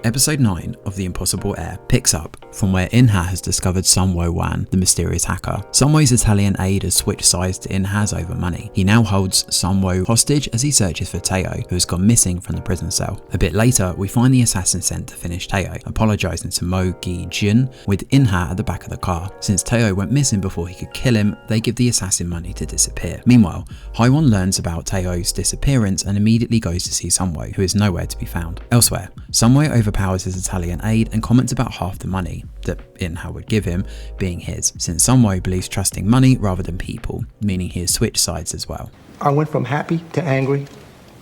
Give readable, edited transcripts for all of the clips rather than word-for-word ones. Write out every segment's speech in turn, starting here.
Episode 9 of The Impossible Heir picks up from where Inha has discovered Sunwo Wan, the mysterious hacker. Sunwo's Italian aide has switched sides to Inha's over money. He now holds Sunwo hostage as he searches for Teo, who has gone missing from the prison cell. A bit later, we find the assassin sent to finish Teo, apologising to Mo Gi-jin with Inha at the back of the car. Since Teo went missing before he could kill him, they give the assassin money to disappear. Meanwhile, Haiwon learns about Teo's disappearance and immediately goes to see Sunwo, who is nowhere to be found. Elsewhere, Sunwo overpowers his Italian aide and comments about half the money that Inha would give him being his, since Sunwo believes trusting money rather than people, meaning he has switched sides as well. I went from happy to angry.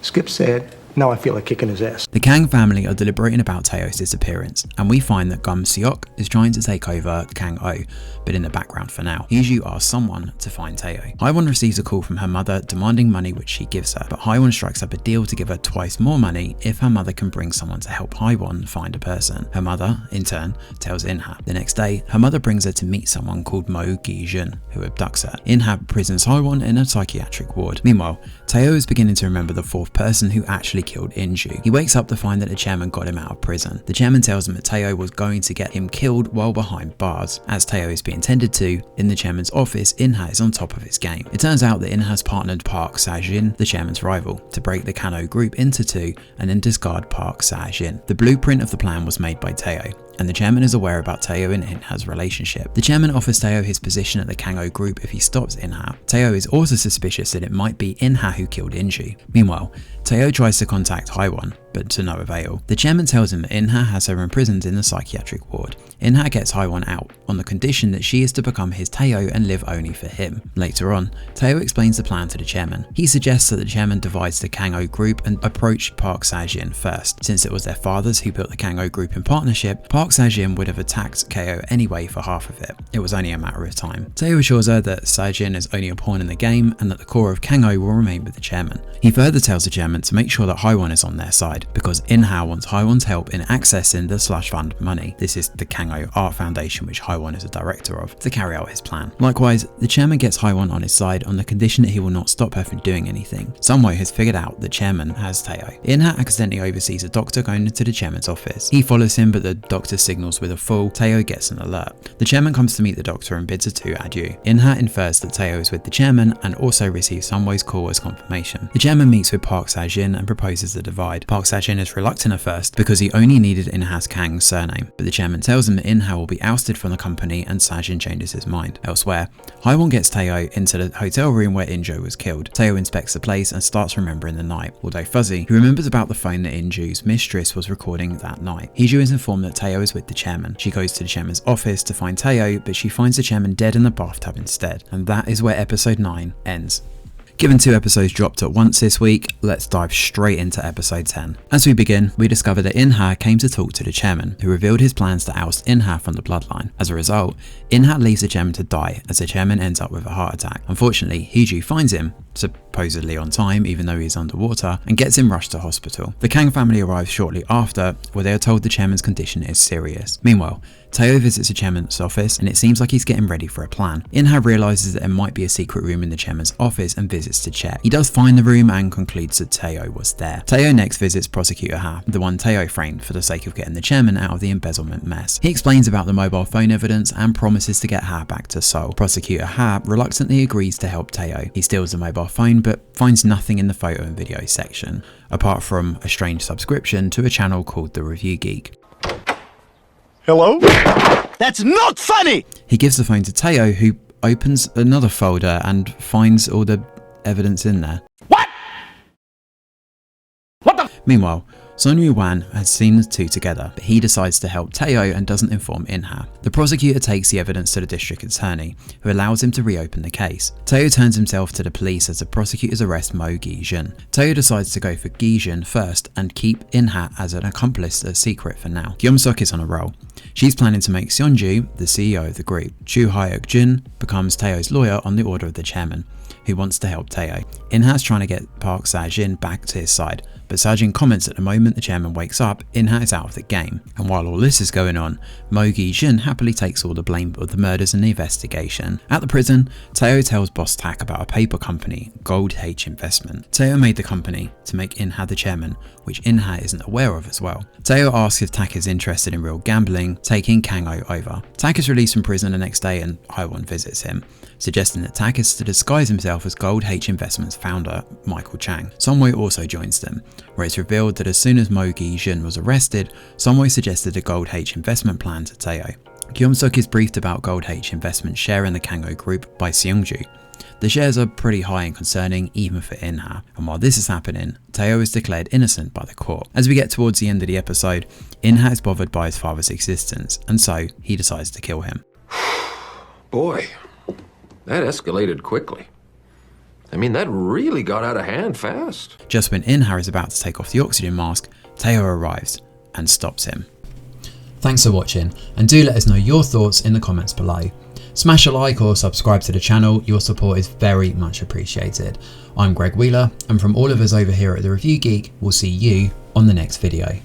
Skip said, now I feel like kicking his ass. The Kang family are deliberating about Teo's disappearance, and we find that Gum Seok is trying to take over Kang O, but in the background for now. Hiju asks someone to find Teo. Haiwon receives a call from her mother demanding money, which she gives her, but Haiwon strikes up a deal to give her twice more money if her mother can bring someone to help Haiwon find a person. Her mother, in turn, tells Inha. The next day, her mother brings her to meet someone called Mo Gi-jin, who abducts her. Inha prisons Haiwon in a psychiatric ward. Meanwhile, Teo is beginning to remember the fourth person who actually killed Inju. He wakes up to find that the chairman got him out of prison. The chairman tells him that Teo was going to get him killed while behind bars. As Teo is being tended to, in the chairman's office, Inha is on top of his game. It turns out that Inha's partnered Park Sa-jin, the chairman's rival, to break the Kano group into two and then discard Park Sa-jin. The blueprint of the plan was made by Teo, and the chairman is aware about Teo and Inha's relationship. The chairman offers Teo his position at the Kango group if he stops Inha. Teo is also suspicious that it might be Inha who killed Inju. Meanwhile, Teo tries to contact Haiwon, but to no avail. The chairman tells him that Inha has her imprisoned in the psychiatric ward. Inha gets Haiwon out on the condition that she is to become his Teo and live only for him. Later on, Teo explains the plan to the chairman. He suggests that the chairman divides the Kango group and approach Park Sa-jin first. Since it was their fathers who built the Kango group in partnership, Park Sa-jin would have attacked KO anyway for half of it. It was only a matter of time. Teo assures her that Sa-jin is only a pawn in the game and that the core of Kango will remain with the chairman. He further tells the chairman to make sure that Haiwon is on their side, because Inha wants Haiwon's help in accessing the slush fund money. This is the Kango Art Foundation, which Haiwon is a director of, to carry out his plan. Likewise, the chairman gets Haiwon on his side on the condition that he will not stop her from doing anything. Sunwo has figured out that chairman has Teo. Inha accidentally oversees a doctor going into the chairman's office. He follows him, but the doctor signals with a fool. Teo gets an alert. The chairman comes to meet the doctor and bids her to adieu. Inha infers that Teo is with the chairman and also receives Sunwo's call as confirmation. The chairman meets with Park Sa-jin and proposes the divide. Park Sa-jin is reluctant at first because he only needed Inha's Kang's surname, but the chairman tells him that Inha will be ousted from the company and Sa-jin changes his mind. Elsewhere, Haiwon gets Teo into the hotel room where Inju was killed. Teo inspects the place and starts remembering the night. Although fuzzy, he remembers about the phone that Inju's mistress was recording that night. Hiju is informed that Teo is with the chairman. She goes to the chairman's office to find Teo, but she finds the chairman dead in the bathtub instead. And that is where episode 9 ends. Given 2 episodes dropped at once this week, let's dive straight into episode 10. As we begin, we discover that Inha came to talk to the chairman, who revealed his plans to oust Inha from the bloodline. As a result, Inha leaves the chairman to die as the chairman ends up with a heart attack. Unfortunately, Hiju finds him, supposedly on time even though he's underwater, and gets him rushed to hospital. The Kang family arrives shortly after, where they are told the chairman's condition is serious. Meanwhile, Teo visits the chairman's office and it seems like he's getting ready for a plan. Inha realizes that there might be a secret room in the chairman's office and visits to check. He does find the room and concludes that Teo was there. Teo next visits Prosecutor Ha, the one Teo framed for the sake of getting the chairman out of the embezzlement mess. He explains about the mobile phone evidence and promises to get Ha back to Seoul. Prosecutor Ha reluctantly agrees to help Teo. He steals the mobile phone but finds nothing in the photo and video section, apart from a strange subscription to a channel called The Review Geek. Hello? That's not funny! He gives the phone to Teo, who opens another folder and finds all the evidence in there. What? What the? Meanwhile, Sunwo Wan has seen the two together, but he decides to help Teo and doesn't inform Inha. The prosecutor takes the evidence to the district attorney, who allows him to reopen the case. Teo turns himself to the police as the prosecutors arrest Mo Gi-jin. Teo decides to go for Gi-jin first and keep Inha as an accomplice a secret for now. Gyum-suk is on a roll. She's planning to make Seonju the CEO of the group. Chu Hyuk-jin becomes Teo's lawyer on the order of the chairman, who wants to help Teo. Inha's trying to get Park Sa-jin back to his side, but Sajin comments that the moment the chairman wakes up, In-hat is out of the game. And while all this is going on, Mo-gi Jun happily takes all the blame of the murders and the investigation. At the prison, Teo tells boss Tak about a paper company, Gold H Investment. Teo made the company to make In-hat the chairman, which In-hat isn't aware of as well. Teo asks if Tak is interested in real gambling, taking Kang-oh over. Tak is released from prison the next day and Haiwon visits him, suggesting that Tak is to disguise himself as Gold H Investment's founder, Michael Chang. Songwoo also joins them, where it's revealed that as soon as Mo-gi Jun was arrested, Songwoo suggested a Gold H Investment plan to Teo. Kyung-suk is briefed about Gold H Investment share in the Kang-oh group by Seungju. The shares are pretty high and concerning even for In-hat, and while this is happening, Teo is declared innocent by the court. As we get towards the end of the episode, In-hat is bothered by his father's existence, and so he decides to kill him. Boy, that escalated quickly. I mean, that really got out of hand fast. Just when In-hat is about to take off the oxygen mask, Teo arrives and stops him. Thanks for watching, and do let us know your thoughts in the comments below. Smash a like or subscribe to the channel, your support is very much appreciated. I'm Greg Wheeler, and from all of us over here at The Review Geek, we'll see you on the next video.